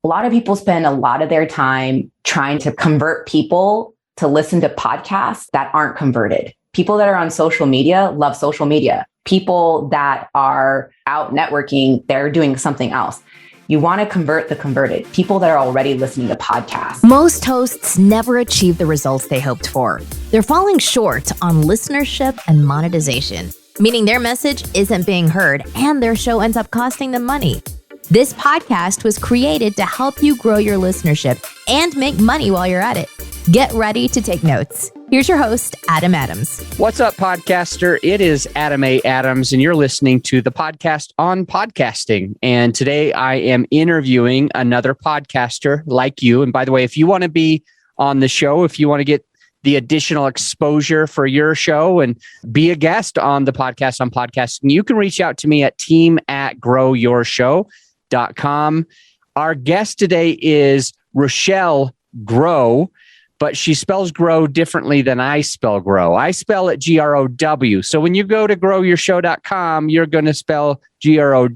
A lot of people spend a lot of their time trying to convert people to listen to podcasts that aren't converted. People that are on social media love social media. People that are out networking, they're doing something else. You want to convert the converted, people that are already listening to podcasts. Most hosts never achieve the results they hoped for. They're falling short on listenership and monetization, meaning their message isn't being heard and their show ends up costing them money. This podcast was created to help you grow your listenership and make money while you're at it. Get ready to take notes. Here's your host, Adam Adams. What's up, podcaster? It is Adam A. Adams, and you're listening to the podcast on podcasting. And today I am interviewing another podcaster like you. And by the way, if you want to be on the show, if you want to get the additional exposure for your show and be a guest on the podcast on podcasting, you can reach out to me at team@growyourshow.com. Our guest today is Rochelle Groh, but she spells grow differently than I spell grow. I spell it Grow. So when you go to growyourshow.com, you're going to spell Grow.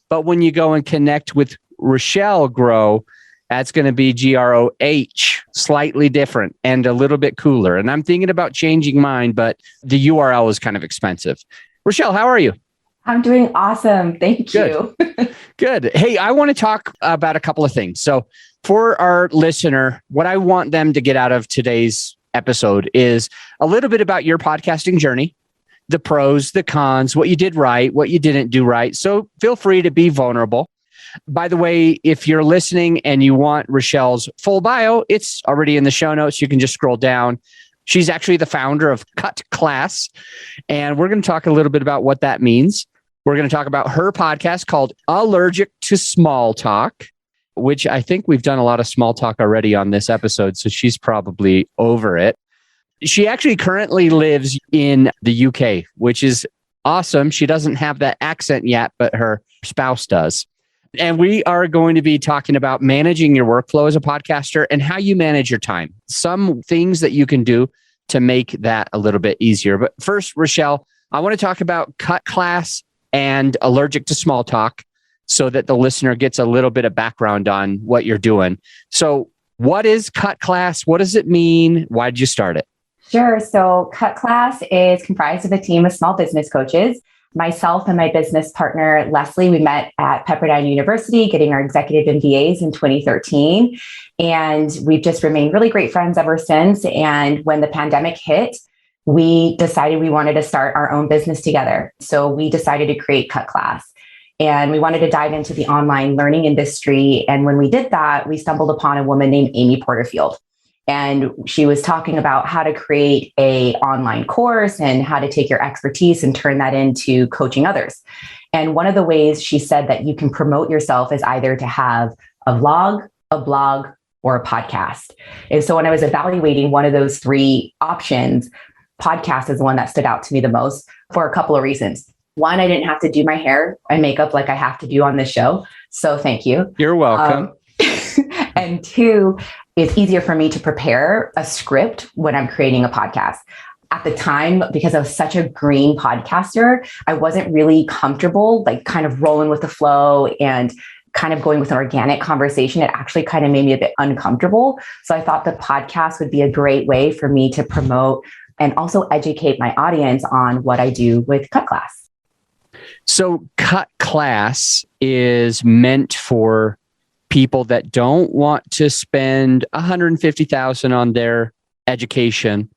But when you go and connect with Rochelle Groh, that's going to be Groh, slightly different and a little bit cooler. And I'm thinking about changing mine, but the URL is kind of expensive. Rochelle, how are you? I'm doing awesome. Thank you. Good. Hey, I want to talk about a couple of things. So for our listener, what I want them to get out of today's episode is a little bit about your podcasting journey, the pros, the cons, what you did right, what you didn't do right. So feel free to be vulnerable. By the way, if you're listening and you want Rochelle's full bio, it's already in the show notes. You can just scroll down. She's actually the founder of Cut Class, and we're going to talk a little bit about what that means. We're going to talk about her podcast called Allergic to Small Talk, which I think we've done a lot of small talk already on this episode, so she's probably over it. She actually currently lives in the UK, which is awesome. She doesn't have that accent yet, but her spouse does. And we are going to be talking about managing your workflow as a podcaster and how you manage your time. Some things that you can do to make that a little bit easier. But first, Rochelle, I want to talk about Cut Class and Allergic to Small Talk so that the listener gets a little bit of background on what you're doing. So what is Cut Class? What does it mean? Why did you start it? Sure. So Cut Class is comprised of a team of small business coaches. Myself and my business partner, Leslie, we met at Pepperdine University getting our executive MBAs in 2013. And we've just remained really great friends ever since. And when the pandemic hit, we decided we wanted to start our own business together. So we decided to create Cut Class. And we wanted to dive into the online learning industry. And when we did that, we stumbled upon a woman named Amy Porterfield. And she was talking about how to create an online course and how to take your expertise and turn that into coaching others. And one of the ways she said that you can promote yourself is either to have a vlog, a blog, or a podcast. And so when I was evaluating one of those three options, podcast is the one that stood out to me the most for a couple of reasons. One, I didn't have to do my hair and makeup like I have to do on this show. So thank you. You're welcome. And two, it's easier for me to prepare a script when I'm creating a podcast. At the time, because I was such a green podcaster, I wasn't really comfortable, like kind of rolling with the flow and kind of going with an organic conversation. It actually kind of made me a bit uncomfortable. So I thought the podcast would be a great way for me to promote and also educate my audience on what I do with Cut Class. So Cut Class is meant for people that don't want to spend $150,000 on their education,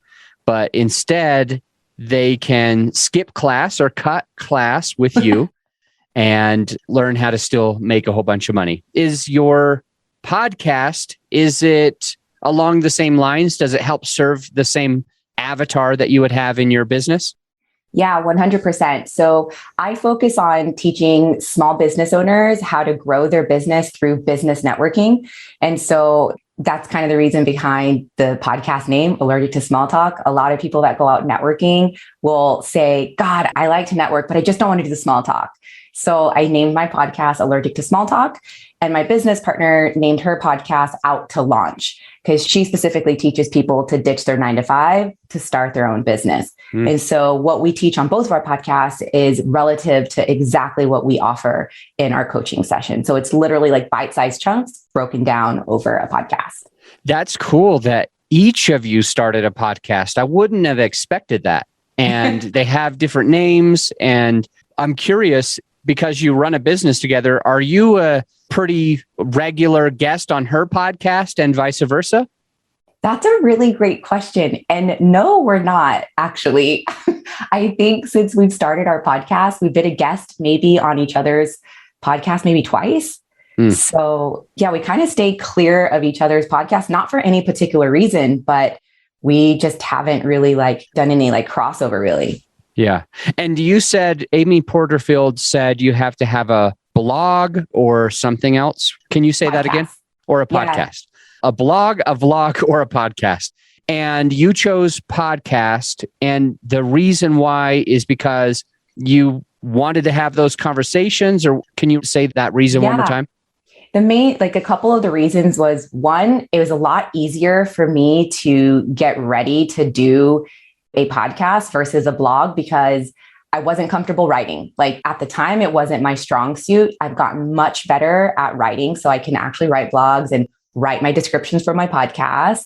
but instead they can skip class or cut class with you and learn how to still make a whole bunch of money. Is your podcast, is it along the same lines? Does it help serve the same avatar that you would have in your business? Yeah, 100%. So I focus on teaching small business owners how to grow their business through business networking. And so that's kind of the reason behind the podcast name, Allergic to Small Talk. A lot of people that go out networking will say, God, I like to network, but I just don't want to do the small talk. So I named my podcast Allergic to Small Talk, and my business partner named her podcast Out to Launch, because she specifically teaches people to ditch their 9 to 5 to start their own business. And so what we teach on both of our podcasts is relative to exactly what we offer in our coaching session. So it's literally like bite-sized chunks broken down over a podcast. That's cool that each of you started a podcast. I wouldn't have expected that. And they have different names. And I'm curious, because you run a business together, are you a pretty regular guest on her podcast and vice versa? That's a really great question. And no, we're not actually. I think since we've started our podcast, we've been a guest maybe on each other's podcast, maybe twice. So yeah, we kind of stay clear of each other's podcasts, not for any particular reason, but we just haven't really done any crossover really. Yeah. And you said, Amy Porterfield said you have to have a blog or something else. Can you say that again? Or a podcast? Yeah. A blog, a vlog, or a podcast. And you chose podcast. And the reason why is because you wanted to have those conversations, or can you say that reason one more time? The main, a couple of the reasons was, one, it was a lot easier for me to get ready to do a podcast versus a blog because I wasn't comfortable writing. At the time, it wasn't my strong suit. I've gotten much better at writing, so I can actually write blogs and write my descriptions for my podcast.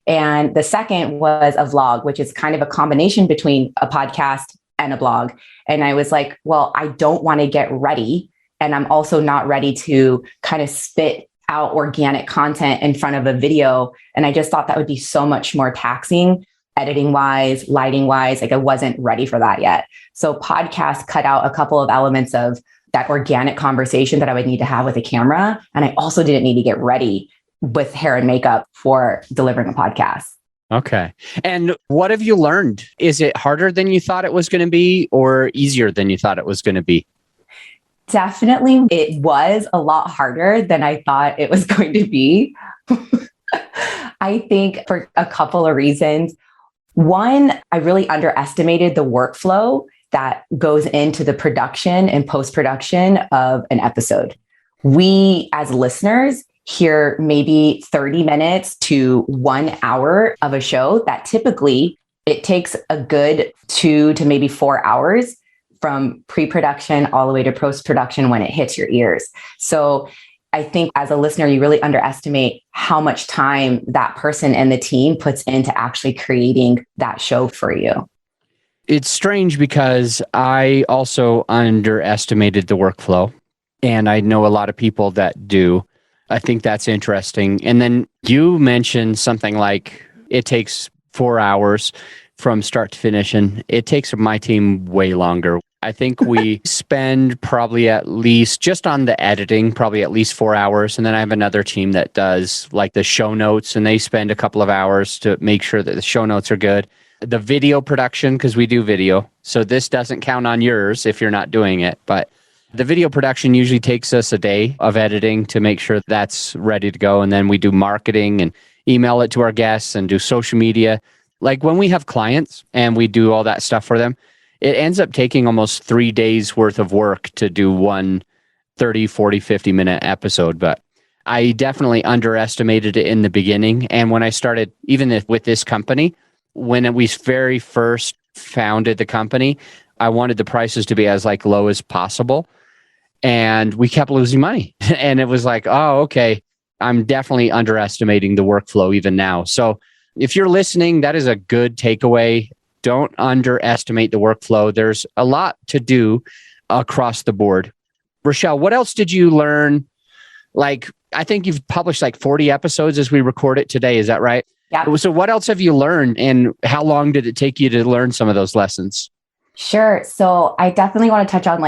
And the second was a vlog, which is kind of a combination between a podcast and a blog. And I was like, well, I don't want to get ready. And I'm also not ready to kind of spit out organic content in front of a video. And I just thought that would be so much more taxing, editing wise, lighting wise. I wasn't ready for that yet. So podcasts cut out a couple of elements of that organic conversation that I would need to have with a camera. And I also didn't need to get ready with hair and makeup for delivering a podcast. Okay. And what have you learned? Is it harder than you thought it was going to be, or easier than you thought it was going to be? Definitely, it was a lot harder than I thought it was going to be. I think for a couple of reasons. One, I really underestimated the workflow that goes into the production and post-production of an episode. We, as listeners, hear maybe 30 minutes to 1 hour of a show that typically it takes a good 2 to maybe 4 hours from pre-production all the way to post-production when it hits your ears. So I think as a listener, you really underestimate how much time that person and the team puts into actually creating that show for you. It's strange because I also underestimated the workflow, and I know a lot of people that do. I think that's interesting. And then you mentioned something like it takes 4 hours from start to finish, and it takes my team way longer. I think we spend probably at least, just on the editing, probably at least 4 hours. And then I have another team that does the show notes, and they spend a couple of hours to make sure that the show notes are good. The video production, because we do video. So this doesn't count on yours if you're not doing it. But the video production usually takes us a day of editing to make sure that's ready to go. And then we do marketing and email it to our guests and do social media. When we have clients and we do all that stuff for them, it ends up taking almost 3 days worth of work to do one 30, 40, 50-minute episode. But I definitely underestimated it in the beginning. And when I started, even with this company, when we very first founded the company, I wanted the prices to be as low as possible. And we kept losing money. And it was oh, okay, I'm definitely underestimating the workflow even now. So if you're listening, that is a good takeaway. Don't underestimate the workflow. There's a lot to do across the board. Rochelle, what else did you learn? I think you've published 40 episodes as we record it today. Is that right? Yeah. So what else have you learned, and how long did it take you to learn some of those lessons? Sure. So I definitely want to touch on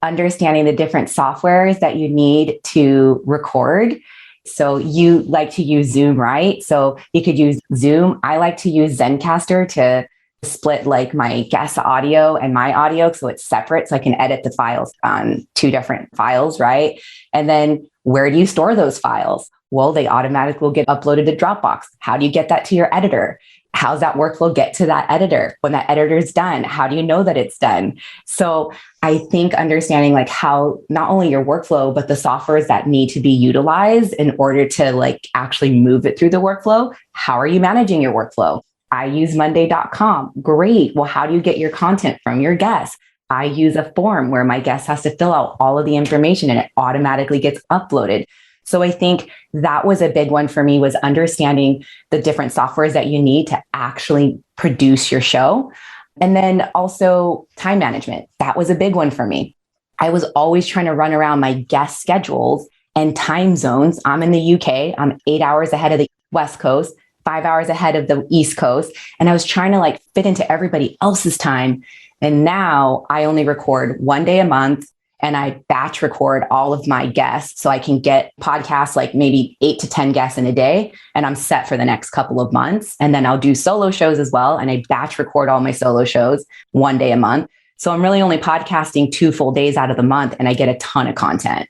understanding the different softwares that you need to record. So you like to use Zoom, right? So you could use Zoom. I like to use Zencaster to split like my guest audio and my audio so it's separate so I can edit the files on two different files, right? And then where do you store those files? Well, they automatically will get uploaded to Dropbox. How do you get that to your editor? How's that workflow get to that editor? When that editor is done, how do you know that it's done? So I think understanding like how not only your workflow, but the softwares that need to be utilized in order to like actually move it through the workflow. How are you managing your workflow? I use Monday.com. Great. Well, how do you get your content from your guests? I use a form where my guest has to fill out all of the information and it automatically gets uploaded. So I think that was a big one for me, was understanding the different softwares that you need to actually produce your show. And then also time management. That was a big one for me. I was always trying to run around my guest schedules and time zones. I'm in the UK. I'm 8 hours ahead of the West Coast, 5 hours ahead of the East Coast. And I was trying to like fit into everybody else's time. And now I only record one day a month. And I batch record all of my guests so I can get podcasts like maybe 8 to 10 guests in a day. And I'm set for the next couple of months. And then I'll do solo shows as well. And I batch record all my solo shows one day a month. So I'm really only podcasting 2 full days out of the month and I get a ton of content.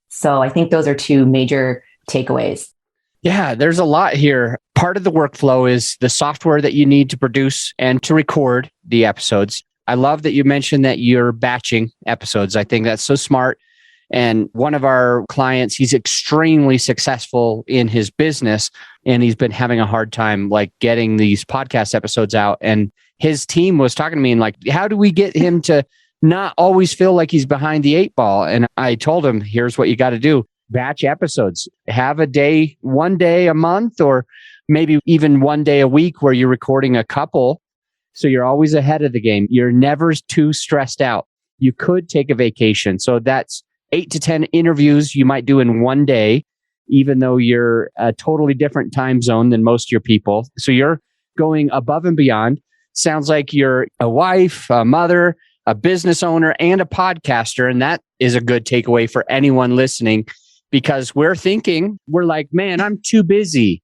So I think those are 2 major takeaways. Yeah, there's a lot here. Part of the workflow is the software that you need to produce and to record the episodes. I love that you mentioned that you're batching episodes. I think that's so smart. And one of our clients, he's extremely successful in his business, and he's been having a hard time like getting these podcast episodes out. And his team was talking to me and like, how do we get him to not always feel like he's behind the 8 ball? And I told him, here's what you got to do. Batch episodes. Have a day, one day a month, or maybe even one day a week where you're recording a couple. So you're always ahead of the game. You're never too stressed out. You could take a vacation. So that's 8 to 10 interviews you might do in one day, even though you're a totally different time zone than most of your people. So you're going above and beyond. Sounds like you're a wife, a mother, a business owner, and a podcaster. And that is a good takeaway for anyone listening, because we're like, man, I'm too busy.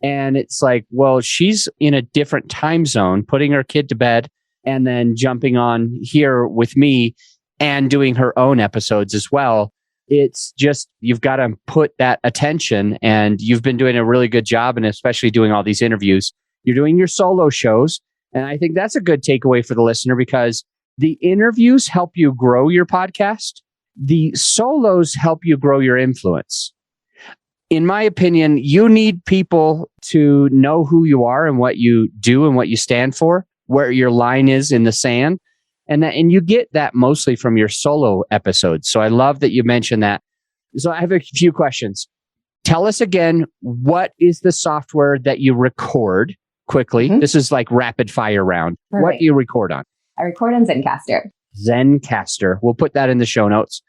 And it's like, well, she's in a different time zone, putting her kid to bed and then jumping on here with me and doing her own episodes as well. It's just, you've got to put that attention, and you've been doing a really good job, and especially doing all these interviews. You're doing your solo shows. And I think that's a good takeaway for the listener, because the interviews help you grow your podcast. The solos help you grow your influence. In my opinion, you need people to know who you are and what you do and what you stand for, where your line is in the sand. And you get that mostly from your solo episodes. So I love that you mentioned that. So I have a few questions. Tell us again, what is the software that you record quickly? Mm-hmm. This is like rapid fire round. Perfect. What do you record on? I record on Zencastr. Zencastr. We'll put that in the show notes.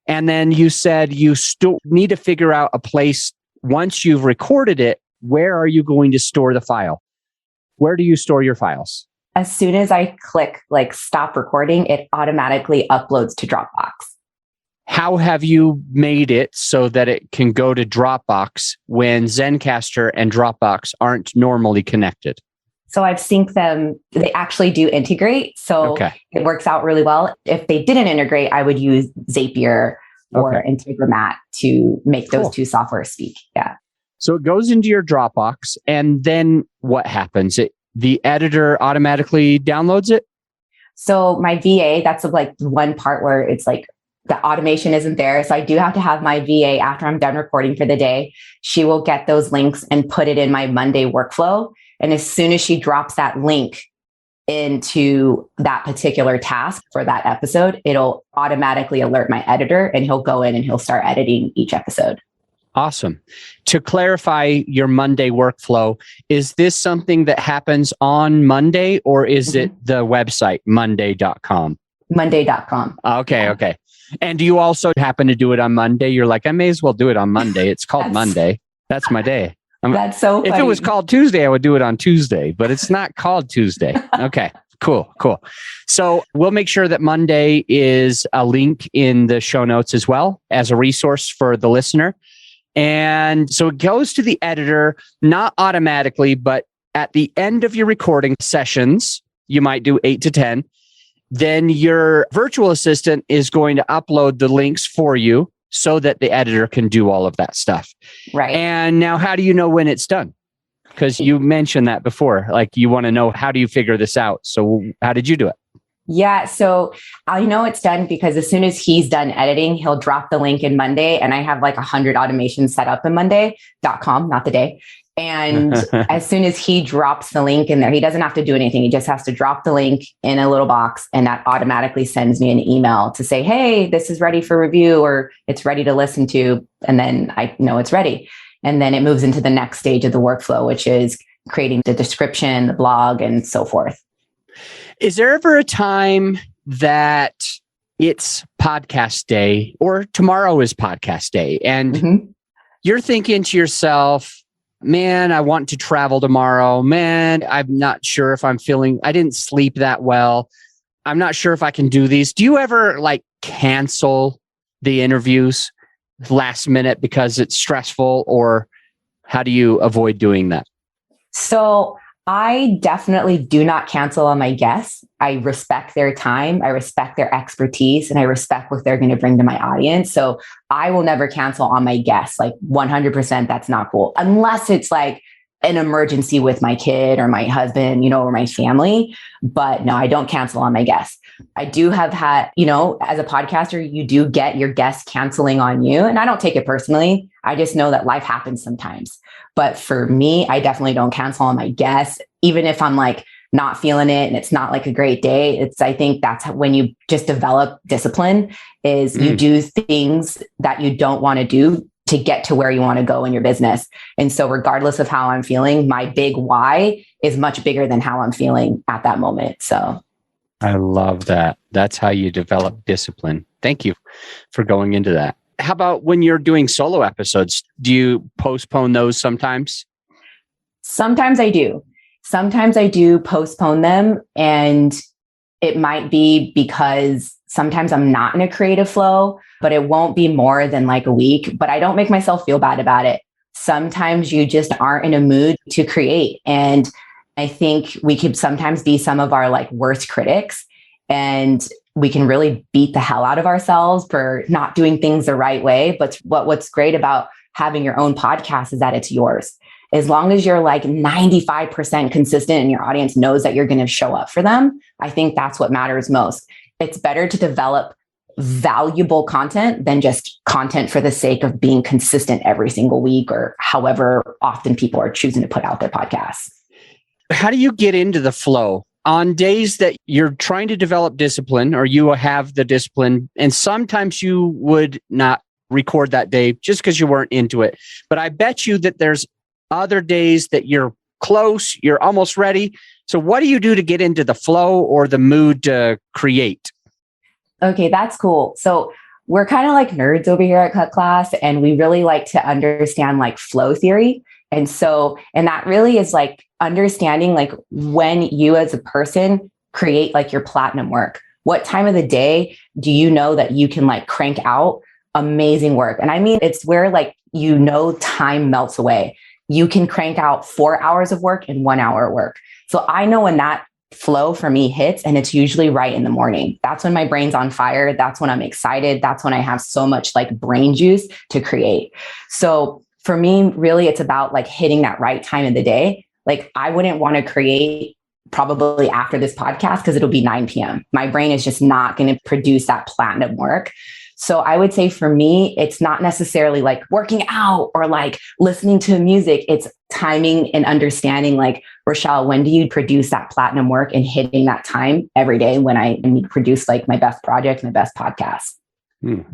And then you said you still need to figure out a place once you've recorded it. Where are you going to store the file? Where do you store your files? As soon as I click like stop recording, it automatically uploads to Dropbox. How have you made it so that it can go to Dropbox when Zencastr and Dropbox aren't normally connected? So I've synced them. They actually do integrate. So It works out really well. If they didn't integrate, I would use Zapier or Integromat to make those two softwares speak. Yeah. So it goes into your Dropbox, and then what happens? The editor automatically downloads it? So my VA, that's like one part where it's like the automation isn't there. So I do have to have my VA, after I'm done recording for the day, she will get those links and put it in my Monday workflow. And as soon as she drops that link into that particular task for that episode, it'll automatically alert my editor, and he'll go in and he'll start editing each episode. Awesome. To clarify your Monday workflow, is this something that happens on Monday, or is it the website, monday.com? Monday.com. Okay. And do you also happen to do it on Monday? You're like, I may as well do it on Monday. It's called Monday. That's my day. That's so funny. If it was called Tuesday, I would do it on Tuesday, but it's not called Tuesday. Okay, cool. So we'll make sure that Monday is a link in the show notes as well as a resource for the listener. And so it goes to the editor, not automatically, but at the end of your recording sessions, You might do 8 to 10. Then your virtual assistant is going to upload the links for you so that the editor can do all of that stuff. Right. And now, how do you know when it's done? Because you mentioned that before, like you want to know, how do you figure this out? So how did you do it? Yeah. So I know it's done because as soon as he's done editing, he'll drop the link in Monday. And I have like 100 automations set up in Monday.com, not the day. And as soon as he drops the link in there, he doesn't have to do anything. He just has to drop the link in a little box, and that automatically sends me an email to say, hey, this is ready for review, or it's ready to listen to. And then I know it's ready. And then it moves into the next stage of the workflow, which is creating the description, the blog, and so forth. Is there ever a time that it's podcast day or tomorrow is podcast day and you're thinking to yourself, man, I want to travel tomorrow. Man, I'm not sure if I didn't sleep that well. I'm not sure if I can do these. Do you ever like cancel the interviews last minute because it's stressful, or how do you avoid doing that? So I definitely do not cancel on my guests. I respect their time. I respect their expertise, and I respect what they're going to bring to my audience. So I will never cancel on my guests. Like 100%, that's not cool. Unless it's like an emergency with my kid or my husband, or my family. But no, I don't cancel on my guests. I do have had, as a podcaster, you do get your guests canceling on you. And I don't take it personally. I just know that life happens sometimes. But for me, I definitely don't cancel on my guests, even if I'm like not feeling it and it's not like a great day. I think that's when you just develop discipline, is you do things that you don't want to do to get to where you want to go in your business. And so regardless of how I'm feeling, my big why is much bigger than how I'm feeling at that moment. So I love that. That's how you develop discipline. Thank you for going into that. How about when you're doing solo episodes? Do you postpone those sometimes? Sometimes I do. Sometimes I do postpone them. And it might be because sometimes I'm not in a creative flow, but it won't be more than like a week. But I don't make myself feel bad about it. Sometimes you just aren't in a mood to create. And I think we could sometimes be some of our like worst critics, and we can really beat the hell out of ourselves for not doing things the right way. But what's great about having your own podcast is that it's yours. As long as you're like 95% consistent and your audience knows that you're going to show up for them, I think that's what matters most. It's better to develop valuable content than just content for the sake of being consistent every single week, or however often people are choosing to put out their podcasts. How do you get into the flow? On days that you're trying to develop discipline, or you have the discipline, and sometimes you would not record that day just because you weren't into it. But I bet you that there's other days that you're close, you're almost ready. So what do you do to get into the flow or the mood to create? Okay, that's cool. So we're kind of like nerds over here at Cut Class, and we really like to understand like flow theory. And that really is like understanding like when you as a person create like your platinum work. What time of the day do you know that you can like crank out amazing work? And I mean, it's where like, time melts away. You can crank out 4 hours of work in 1 hour of work. So I know when that flow for me hits, and it's usually right in the morning. That's when my brain's on fire. That's when I'm excited. That's when I have so much like brain juice to create. So for me, really, it's about like hitting that right time of the day. Like I wouldn't want to create probably after this podcast because it'll be 9 p.m. My brain is just not going to produce that platinum work. So I would say for me, it's not necessarily like working out or like listening to music. It's timing and understanding like, Rochelle, when do you produce that platinum work, and hitting that time every day when I need to produce like my best project, my best podcast.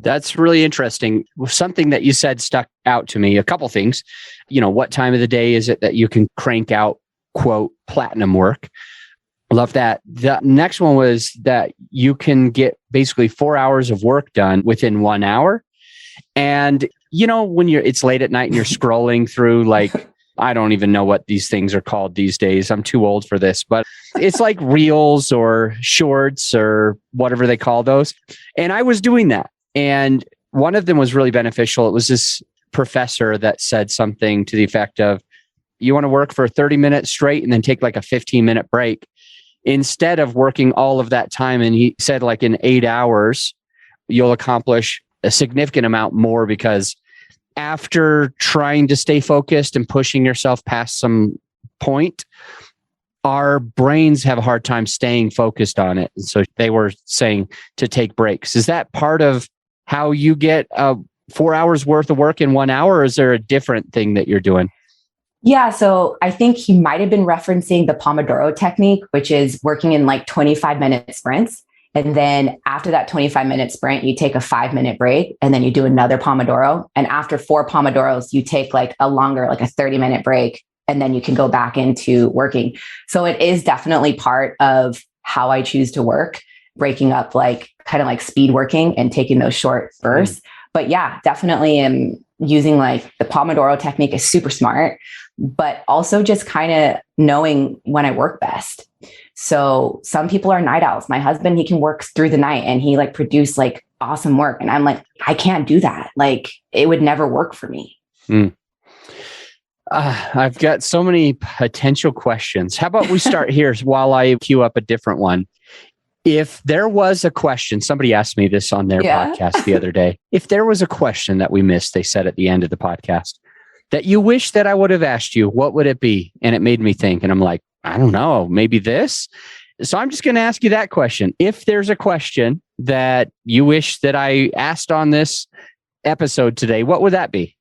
That's really interesting. Something that you said stuck out to me. A couple things. What time of the day is it that you can crank out, quote, platinum work? Love that. The next one was that you can get basically 4 hours of work done within 1 hour. And, when it's late at night and you're scrolling through like, I don't even know what these things are called these days. I'm too old for this, but it's like reels or shorts or whatever they call those. And I was doing that. And one of them was really beneficial. It was this professor that said something to the effect of, you want to work for 30 minutes straight and then take like a 15-minute break. instead of working all of that time. And he said like in 8 hours, you'll accomplish a significant amount more, because after trying to stay focused and pushing yourself past some point, our brains have a hard time staying focused on it. And so they were saying to take breaks. Is that part of how you get 4 hours worth of work in 1 hour, or is there a different thing that you're doing? Yeah. So I think he might have been referencing the Pomodoro technique, which is working in like 25-minute sprints. And then after that 25-minute sprint, you take a 5-minute break, and then you do another Pomodoro. And after 4 Pomodoros, you take like a longer, like a 30-minute break, and then you can go back into working. So it is definitely part of how I choose to work, breaking up like kind of like speed working and taking those short bursts. But yeah, definitely am using like the Pomodoro technique is super smart, but also just kind of knowing when I work best. So some people are night owls. My husband, he can work through the night and he like produce like awesome work. And I'm like, I can't do that. Like it would never work for me. I've got so many potential questions. How about we start here while I queue up a different one? If there was a question, somebody asked me this on their podcast the other day. If there was a question that we missed, they said at the end of the podcast, that you wish that I would have asked you, what would it be? And it made me think. And I'm like, I don't know, maybe this. So I'm just going to ask you that question. If there's a question that you wish that I asked on this episode today, what would that be?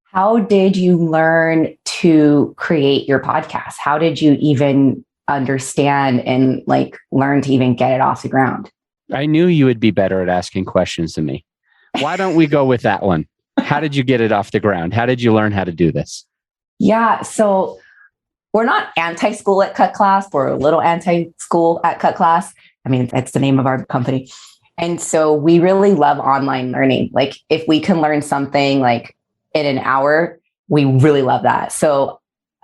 How did you learn to create your podcast? How did you even understand and like learn to even get it off the ground? I knew you would be better at asking questions than me. Why don't we go with that one? How did you get it off the ground? How did you learn how to do this? Yeah. So we're not anti-school at Cut Class. We're a little anti-school at Cut Class. I mean, that's the name of our company. And so we really love online learning. Like if we can learn something like in an hour, we really love that. So,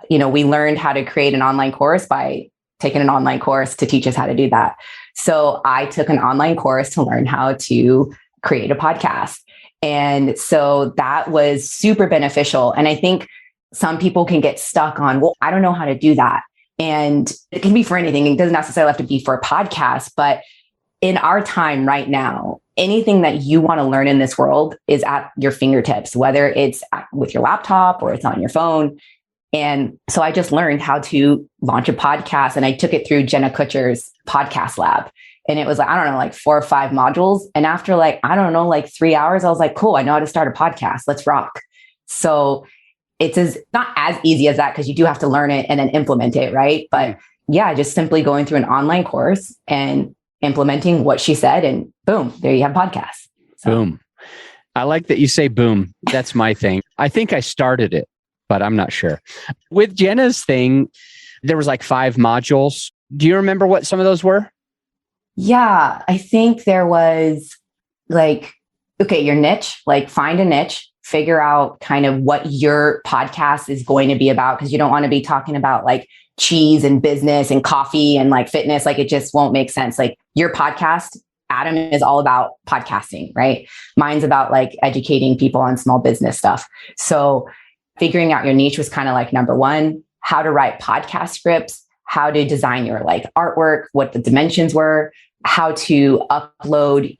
we learned how to create an online course by taking an online course to teach us how to do that. So I took an online course to learn how to create a podcast. And so that was super beneficial. And I think some people can get stuck on, well, I don't know how to do that. And it can be for anything. It doesn't necessarily have to be for a podcast, but in our time right now, anything that you want to learn in this world is at your fingertips, whether it's with your laptop or it's on your phone. And so I just learned how to launch a podcast, and I took it through Jenna Kutcher's podcast lab. And it was like, I don't know, like 4 or 5 modules. And after like, I don't know, like 3 hours, I was like, cool, I know how to start a podcast. Let's rock. So it's not as easy as that, because you do have to learn it and then implement it, right? But yeah, just simply going through an online course and implementing what she said, and boom, there you have podcasts. So. Boom. I like that you say boom. That's my thing. I think I started it, but I'm not sure. With Jenna's thing, there was like 5 modules. Do you remember what some of those were? Yeah, I think there was like, okay, your niche, like find a niche, figure out kind of what your podcast is going to be about, because you don't want to be talking about like cheese and business and coffee and like fitness. Like it just won't make sense. Like your podcast, Adam, is all about podcasting, right? Mine's about like educating people on small business stuff. So figuring out your niche was kind of like number one. How to write podcast scripts, how to design your like artwork, what the dimensions were, how to upload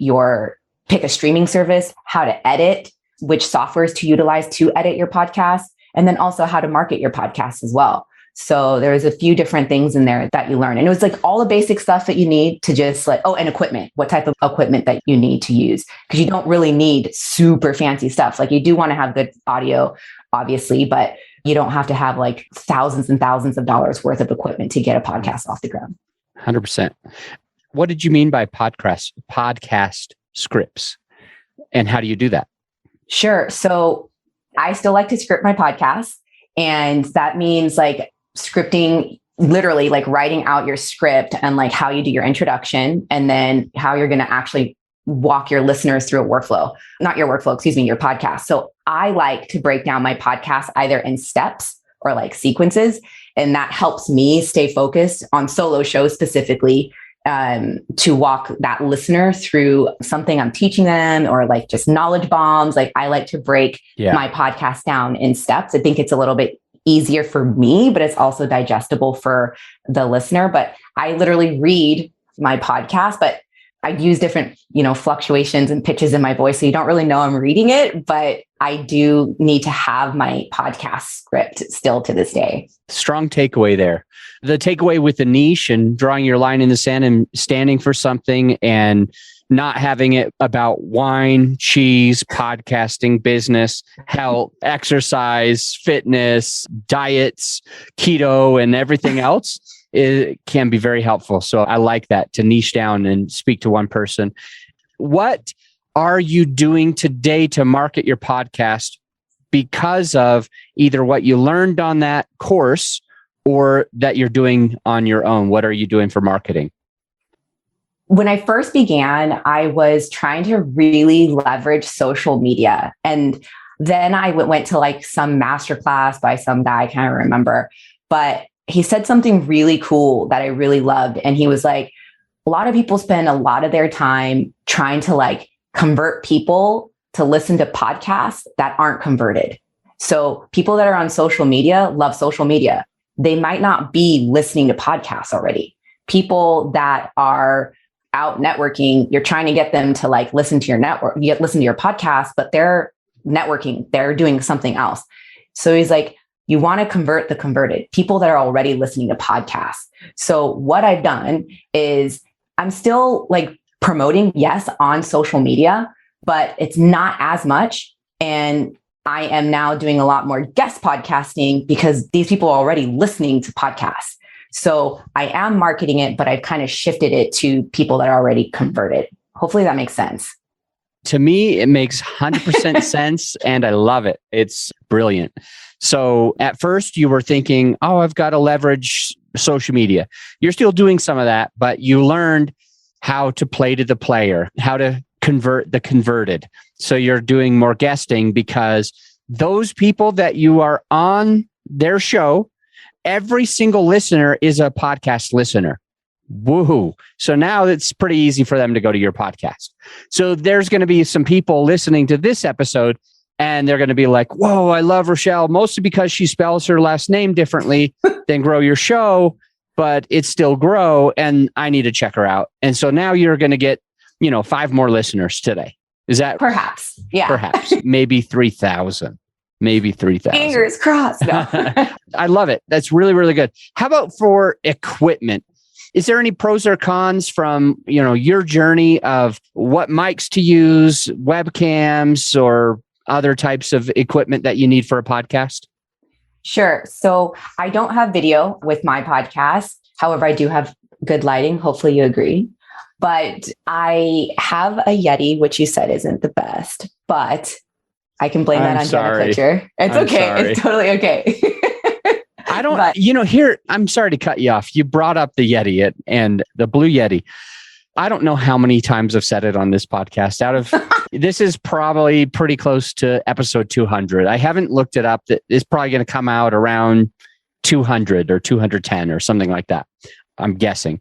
pick a streaming service, how to edit, which softwares to utilize to edit your podcast, and then also how to market your podcast as well. So there's a few different things in there that you learn. And it was like all the basic stuff that you need to just like, and equipment, what type of equipment that you need to use, because you don't really need super fancy stuff. Like you do want to have good audio, obviously, but you don't have to have like thousands and thousands of dollars worth of equipment to get a podcast off the ground. 100%. What did you mean by podcast scripts? And how do you do that? Sure. So I still like to script my podcast. And that means like scripting, literally like writing out your script and like how you do your introduction, and then how you're going to actually walk your listeners through a workflow, not your workflow, excuse me, your podcast. So I like to break down my podcast either in steps or like sequences. And that helps me stay focused on solo shows specifically, to walk that listener through something I'm teaching them, or like just knowledge bombs. Like I like to break my podcast down in steps. I think it's a little bit easier for me, but it's also digestible for the listener. But I literally read my podcast, but I use different, fluctuations and pitches in my voice. So you don't really know I'm reading it, but I do need to have my podcast script still to this day. Strong takeaway there. The takeaway with the niche and drawing your line in the sand and standing for something and not having it about wine, cheese, podcasting, business, health, exercise, fitness, diets, keto, and everything else. It can be very helpful. So I like that, to niche down and speak to one person. What are you doing today to market your podcast because of either what you learned on that course or that you're doing on your own? What are you doing for marketing? When I first began, I was trying to really leverage social media. And then I went to like some masterclass by some guy, I can't remember, but he said something really cool that I really loved. And he was like, a lot of people spend a lot of their time trying to like convert people to listen to podcasts that aren't converted. So people that are on social media love social media. They might not be listening to podcasts already. People that are out networking, you're trying to get them to like listen to your network, listen to your podcast, but they're networking, they're doing something else. So he's like, you want to convert the converted, people that are already listening to podcasts. So what I've done is I'm still like promoting, yes, on social media, but it's not as much. And I am now doing a lot more guest podcasting because these people are already listening to podcasts. So I am marketing it, but I've kind of shifted it to people that are already converted. Hopefully that makes sense. To me, it makes 100% sense, and I love it. It's brilliant. So at first you were thinking, oh, I've got to leverage social media. You're still doing some of that, but you learned how to play to the player, how to convert the converted. So you're doing more guesting because those people that you are on their show, every single listener is a podcast listener. Woohoo. So now it's pretty easy for them to go to your podcast. So there's going to be some people listening to this episode and they're going to be like, whoa, I love Rochelle, mostly because she spells her last name differently than Grow Your Show, but it's still Grow and I need to check her out. And so now you're going to get, 5 more listeners today. Is that? Perhaps. Yeah. Perhaps. Maybe 3,000. Maybe 3,000. Fingers crossed. No. I love it. That's really, really good. How about for equipment? Is there any pros or cons from, your journey of what mics to use, webcams, or other types of equipment that you need for a podcast? Sure. So I don't have video with my podcast. However, I do have good lighting. Hopefully you agree. But I have a Yeti, which you said isn't the best, but I can blame that on Jenna Kutcher. It's okay. Sorry. It's totally okay. I don't, here, I'm sorry to cut you off. You brought up the Yeti and the Blue Yeti. I don't know how many times I've said it on this podcast. This is probably pretty close to episode 200. I haven't looked it up. It's probably going to come out around 200 or 210 or something like that. I'm guessing.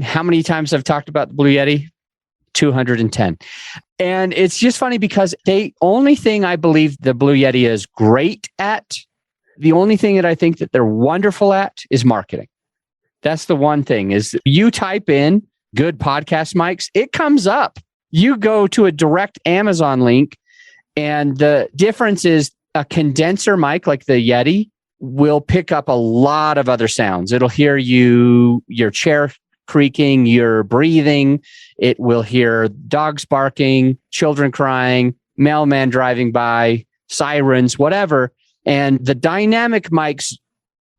How many times I've talked about the Blue Yeti? 210. And it's just funny because the only thing I believe the Blue Yeti is great at, the only thing that I think that they're wonderful at is marketing. That's the one thing is you type in good podcast mics, it comes up. You go to a direct Amazon link and the difference is a condenser mic like the Yeti will pick up a lot of other sounds. It'll hear your chair creaking, your breathing. It will hear dogs barking, children crying, mailman driving by, sirens, whatever. And the dynamic mics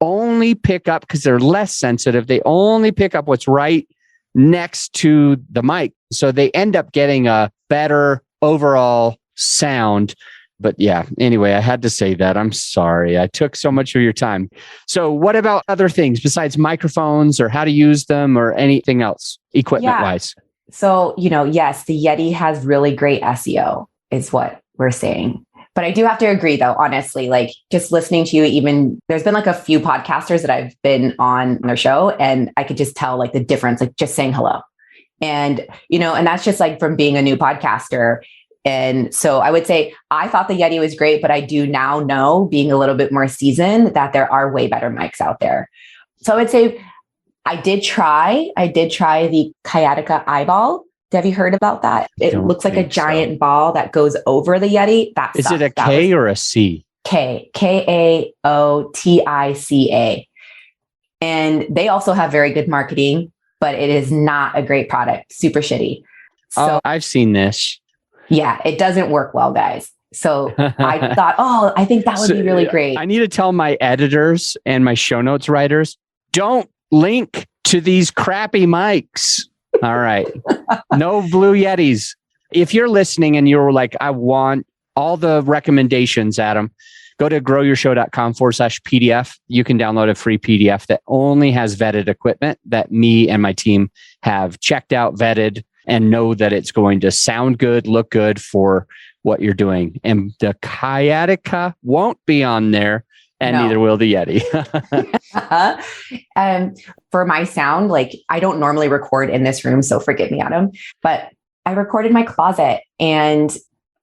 only pick up, because they're less sensitive, they only pick up what's right next to the mic. So they end up getting a better overall sound. But yeah, anyway, I had to say that. I'm sorry. I took so much of your time. So what about other things besides microphones or how to use them or anything else equipment-wise? So, yes, the Yeti has really great SEO is what we're saying. But I do have to agree, though, honestly, like just listening to you, even there's been like a few podcasters that I've been on their show and I could just tell like the difference, like just saying hello. And, and that's just like from being a new podcaster. And so I would say I thought the Yeti was great, but I do now know, being a little bit more seasoned, that there are way better mics out there. So I would say I did try the Kayatica eyeball. Have you heard about that? It looks like a giant ball that goes over the Yeti. Is it a K or a C? K, Kaotica. And they also have very good marketing, but it is not a great product. Super shitty. So I've seen this. Yeah, it doesn't work well, guys. So I thought, I think that would be really great. I need to tell my editors and my show notes writers, don't link to these crappy mics. All right. No Blue Yetis. If you're listening and you're like, I want all the recommendations, Adam, go to growyourshow.com/PDF. You can download a free PDF that only has vetted equipment that me and my team have checked out, vetted, and know that it's going to sound good, look good for what you're doing. And the Kayatica won't be on there, and neither will the Yeti. For my sound, like, I don't normally record in this room, so forgive me, Adam, but I record in my closet. And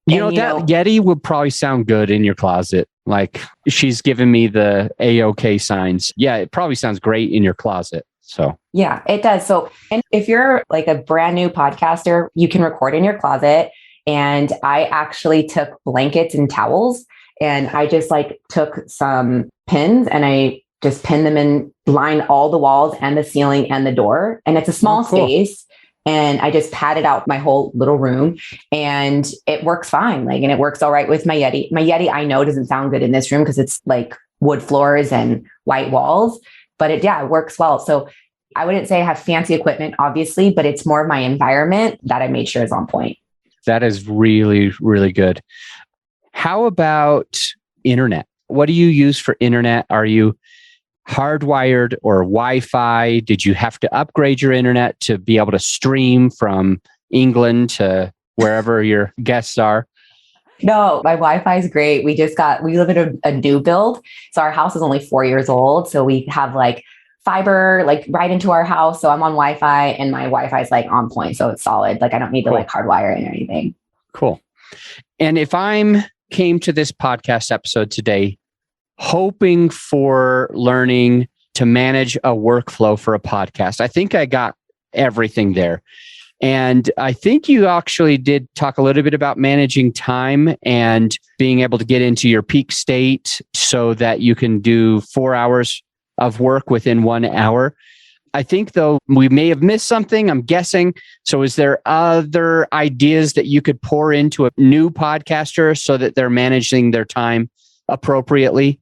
Yeti would probably sound good in your closet. Like, she's given me the A-OK signs. Yeah, it probably sounds great in your closet. So yeah, it does. So, and if you're like a brand new podcaster, you can record in your closet. And I actually took blankets and towels, and I just took some pins and I just pinned them in, lined all the walls and the ceiling and the door. And it's a small space. And I just padded out my whole little room, and it works fine. And it works all right with my Yeti. My Yeti, I know, doesn't sound good in this room because it's like wood floors and white walls, but it works well. So I wouldn't say I have fancy equipment, obviously, but it's more of my environment that I made sure is on point. That is really, really good. How about internet? What do you use for internet? Are you hardwired or Wi-Fi? Did you have to upgrade your internet to be able to stream from England to wherever your guests are? No, my Wi-Fi is great. We live in a new build. So our house is only 4 years old. So we have fiber right into our house. So I'm on Wi-Fi, and my Wi-Fi is on point. So it's solid. I don't need to hardwire it or anything. Cool. And if I'm came to this podcast episode today, hoping for learning to manage a workflow for a podcast, I think I got everything there. And I think you actually did talk a little bit about managing time and being able to get into your peak state so that you can do 4 hours of work within 1 hour. I think, though, we may have missed something, I'm guessing. So is there other ideas that you could pour into a new podcaster so that they're managing their time appropriately?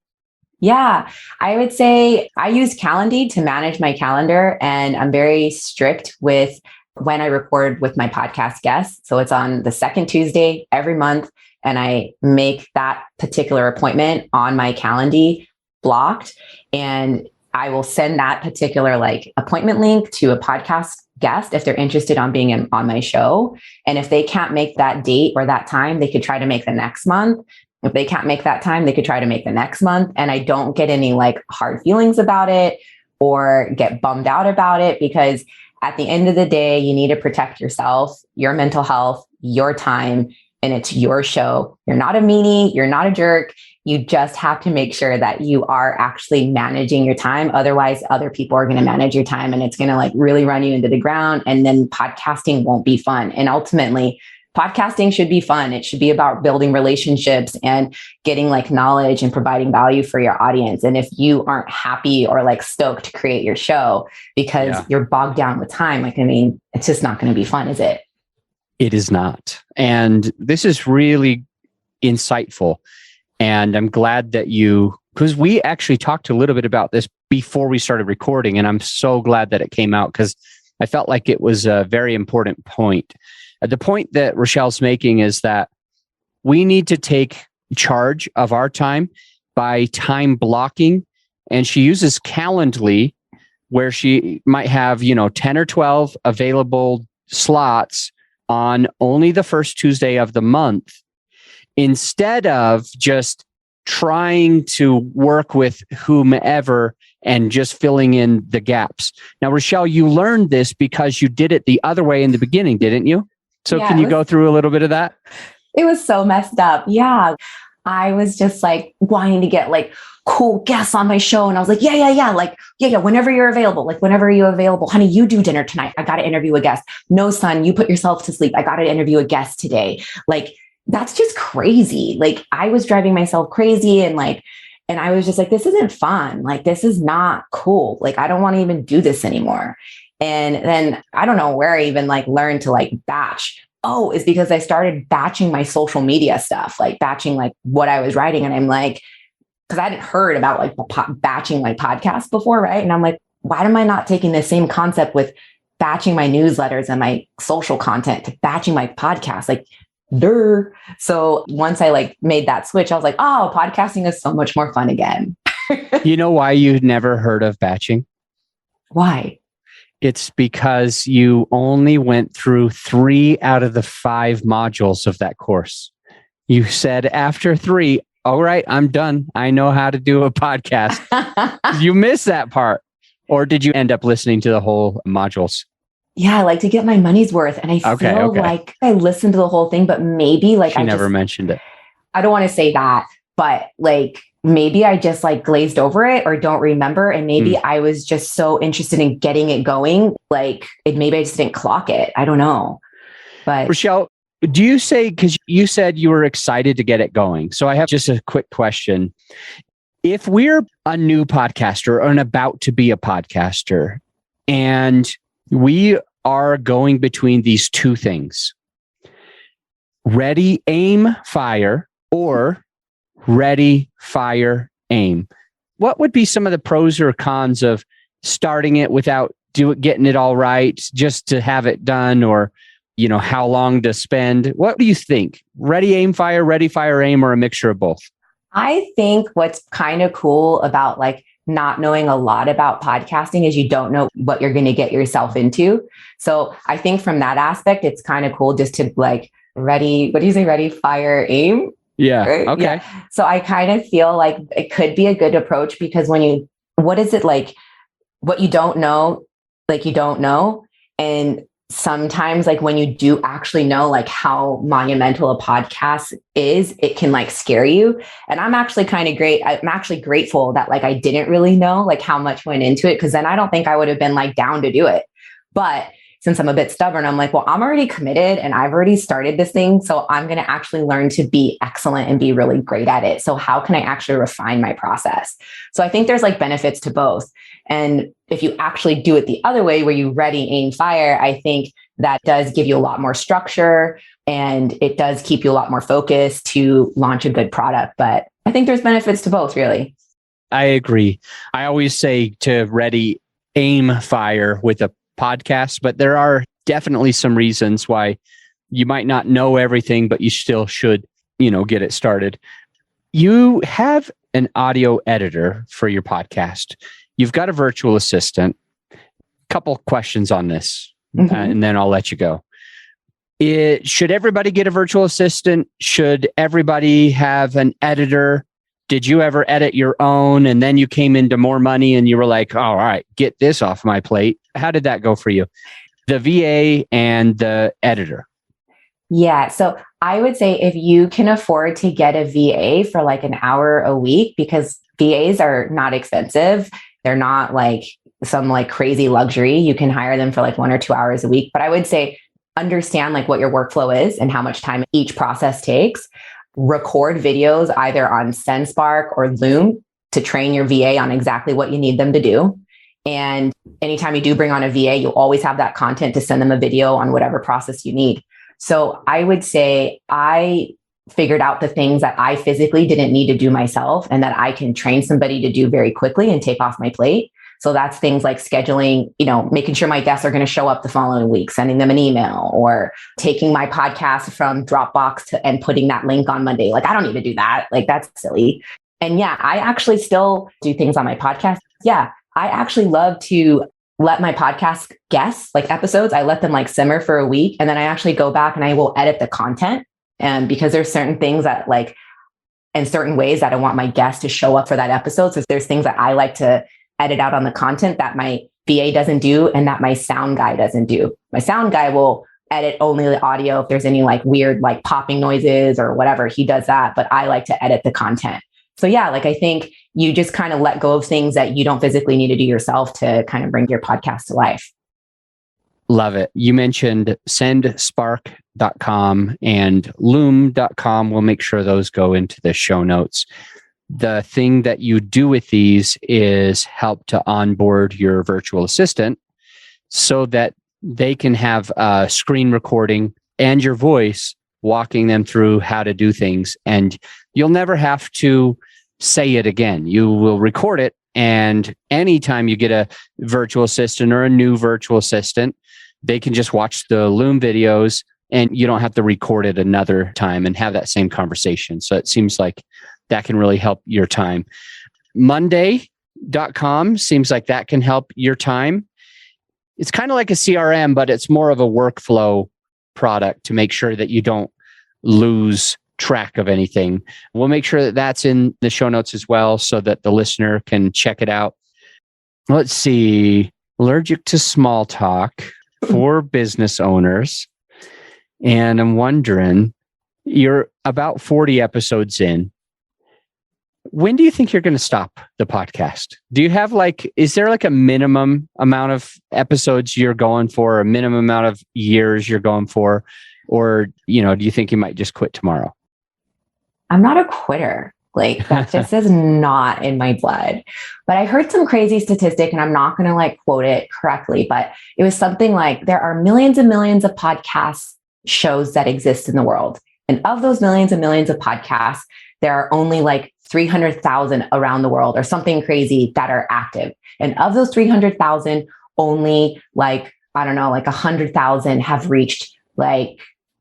Yeah, I would say I use Calendly to manage my calendar, and I'm very strict with when I record with my podcast guests. So it's on the second Tuesday every month, and I make that particular appointment on my Calendly blocked, and I will send that particular appointment link to a podcast guest if they're interested on being on my show. And if they can't make that date or that time, they could try to make the next month. If they can't make that time, they could try to make the next month. And I don't get any hard feelings about it or get bummed out about it, because at the end of the day, you need to protect yourself, your mental health, your time, and it's your show. You're not a meanie. You're not a jerk. You just have to make sure that you are actually managing your time. Otherwise, other people are going to manage your time, and it's going to really run you into the ground. And then podcasting won't be fun. And ultimately, podcasting should be fun. It should be about building relationships and getting knowledge and providing value for your audience. And if you aren't happy or stoked to create your show because you're bogged down with time, it's just not going to be fun, is it? It is not. And this is really insightful. And I'm glad that because we actually talked a little bit about this before we started recording, and I'm so glad that it came out because I felt like it was a very important point. The point that Rochelle's making is that we need to take charge of our time by time blocking. And she uses Calendly, where she might have, 10 or 12 available slots on only the first Tuesday of the month, instead of just trying to work with whomever and just filling in the gaps. Now, Rochelle, you learned this because you did it the other way in the beginning, didn't you? So can you go through a little bit of that? It was so messed up. Yeah. I was just like wanting to get like cool guests on my show. And I was like, yeah. Like, yeah. Whenever you're available, like whenever you're available, honey, you do dinner tonight. I got to interview a guest. No, son, you put yourself to sleep. I got to interview a guest today. Like, that's just crazy. Like I was driving myself crazy and I was just like, this isn't fun. Like, this is not cool. Like, I don't want to even do this anymore. And then I don't know where I even like learned to like batch. Oh, it's because I started batching my social media stuff, like batching like what I was writing. And I'm like, because I hadn't heard about like batching like podcasts before, right? And I'm like, why am I not taking the same concept with batching my newsletters and my social content to batching my podcast? Like, duh. So once I like made that switch, I was like, oh, podcasting is so much more fun again. You know why you'd never heard of batching? Why? It's because you only went through 3 out of the 5 modules of that course. You said after 3, all right, I'm done. I know how to do a podcast. You missed that part. Or did you end up listening to the whole modules? Yeah, I like to get my money's worth. And I feel like I listened to the whole thing, but maybe like I never mentioned it. I don't want to say that, but like maybe I just like glazed over it or don't remember. And maybe I was just so interested in getting it going. Like maybe I just didn't clock it. I don't know. But Rochelle, do you say, because you said you were excited to get it going. So I have just a quick question. If we're a new podcaster or an about to be a podcaster and we are going between these two things, ready, aim, fire, or ready, fire, aim. What would be some of the pros or cons of starting it without getting it all right, just to have it done, or, you know, how long to spend? What do you think? Ready, aim, fire, aim, or a mixture of both? I think what's kind of cool about like not knowing a lot about podcasting is you don't know what you're going to get yourself into. So I think from that aspect, it's kind of cool just to like ready, what do you say? Ready, fire, aim. Yeah. Right? Okay. Yeah. So I kind of feel like it could be a good approach because what is it like, what you don't know, like you don't know. And sometimes like when you do actually know like how monumental a podcast is, it can like scare you. And I'm actually I'm actually grateful that like I didn't really know like how much went into it, because then I don't think I would have been like down to do it. But since I'm a bit stubborn, I'm like, well, I'm already committed and I've already started this thing. So I'm going to actually learn to be excellent and be really great at it. So how can I actually refine my process? So I think there's like benefits to both. And if you actually do it the other way, where you ready, aim, fire, I think that does give you a lot more structure and it does keep you a lot more focused to launch a good product. But I think there's benefits to both, really. I agree. I always say to ready, aim, fire with a podcast, but there are definitely some reasons why you might not know everything, but you still should, get it started. You have an audio editor for your podcast. You've got a virtual assistant. Couple questions on this, and then I'll let you go. Should everybody get a virtual assistant? Should everybody have an editor? Did you ever edit your own and then you came into more money and you were like, oh, all right, get this off my plate? How did that go for you? The VA and the editor. Yeah. So I would say if you can afford to get a VA for like an hour a week, because VAs are not expensive. They're not like some like crazy luxury. You can hire them for like 1 or 2 hours a week. But I would say understand like what your workflow is and how much time each process takes. Record videos either on SendSpark or Loom to train your VA on exactly what you need them to do. And anytime you do bring on a VA, you'll always have that content to send them a video on whatever process you need. So I would say I figured out the things that I physically didn't need to do myself and that I can train somebody to do very quickly and take off my plate. So that's things like scheduling, making sure my guests are going to show up the following week, sending them an email, or taking my podcast from Dropbox and putting that link on Monday. Like, I don't need to do that. Like, that's silly. And yeah, I actually still do things on my podcast. Yeah, I actually love to let my podcast guests, like episodes, I let them like simmer for a week. And then I actually go back and I will edit the content. And because there's certain things that like, in certain ways that I want my guests to show up for that episode. So there's things that I like to edit out on the content that my VA doesn't do and that my sound guy doesn't do. My sound guy will edit only the audio. If there's any like weird, like popping noises or whatever, he does that. But I like to edit the content. So yeah, like I think you just kind of let go of things that you don't physically need to do yourself to kind of bring your podcast to life. Love it. You mentioned sendspark.com and loom.com. We'll make sure those go into the show notes. The thing that you do with these is help to onboard your virtual assistant so that they can have a screen recording and your voice walking them through how to do things. And you'll never have to say it again. You will record it. And anytime you get a virtual assistant or a new virtual assistant, they can just watch the Loom videos and you don't have to record it another time and have that same conversation. So it seems like that can really help your time. Monday.com seems like that can help your time. It's kind of like a CRM, but it's more of a workflow product to make sure that you don't lose track of anything. We'll make sure that that's in the show notes as well so that the listener can check it out. Let's see. Allergic to small talk for business owners. And I'm wondering, you're about 40 episodes in. When do you think you're going to stop the podcast? Do you have is there like a minimum amount of episodes you're going for, a minimum amount of years you're going for? Or, do you think you might just quit tomorrow? I'm not a quitter. Like that just is not in my blood. But I heard some crazy statistic and I'm not going to quote it correctly, but it was something like there are millions and millions of podcast shows that exist in the world. And of those millions and millions of podcasts, there are only 300,000 around the world or something crazy that are active. And of those 300,000, only 100,000 have reached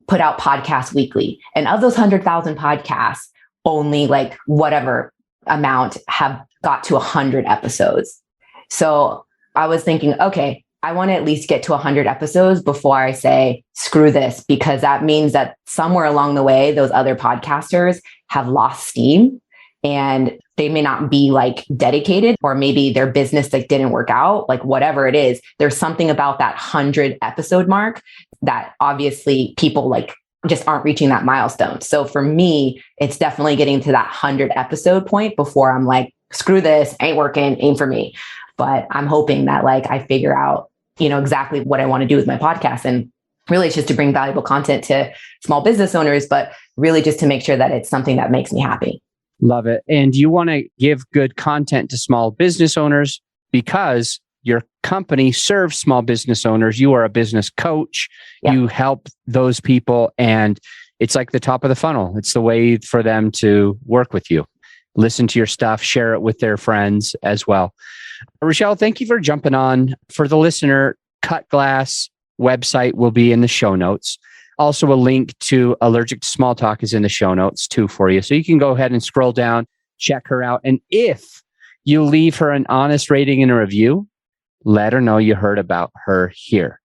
put out podcasts weekly. And of those 100,000 podcasts, only whatever amount have got to 100 episodes. So I was thinking, okay, I want to at least get to 100 episodes before I say, screw this, because that means that somewhere along the way, those other podcasters have lost steam and they may not be dedicated, or maybe their business didn't work out, whatever it is. There's something about that 100 episode mark that obviously people just aren't reaching that milestone. So for me, it's definitely getting to that 100 episode point before I'm screw this, ain't working, ain't for me. But I'm hoping that I figure out, exactly what I want to do with my podcast. And really it's just to bring valuable content to small business owners, but really just to make sure that it's something that makes me happy. Love it. And you want to give good content to small business owners because your company serves small business owners. You are a business coach. Yep. You help those people. And it's like the top of the funnel. It's the way for them to work with you. Listen to your stuff, share it with their friends as well. Rochelle, thank you for jumping on. For the listener, Cut Glass website will be in the show notes. Also, a link to Allergic to Small Talk is in the show notes too for you. So you can go ahead and scroll down, check her out. And if you leave her an honest rating and a review, let her know you heard about her here.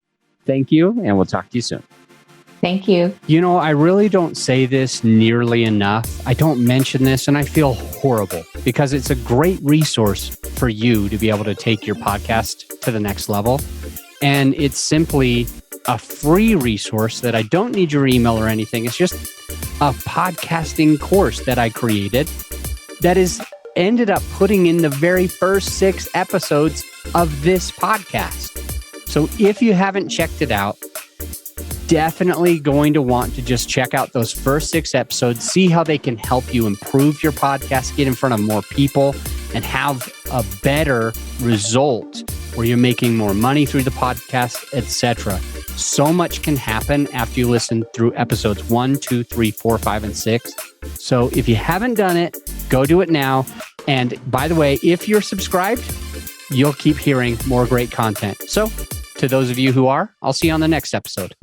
Thank you, and we'll talk to you soon. Thank you. I really don't say this nearly enough. I don't mention this, and I feel horrible because it's a great resource for you to be able to take your podcast to the next level. And it's simply a free resource that I don't need your email or anything. It's just a podcasting course that I created that is ended up putting in the very first 6 episodes of this podcast. So if you haven't checked it out, definitely going to want to just check out those first 6 episodes, see how they can help you improve your podcast, get in front of more people, and have a better result where you're making more money through the podcast, etc. So much can happen after you listen through episodes 1, 2, 3, 4, 5, and 6. So if you haven't done it, go do it now. And by the way, if you're subscribed, you'll keep hearing more great content. So to those of you who are, I'll see you on the next episode.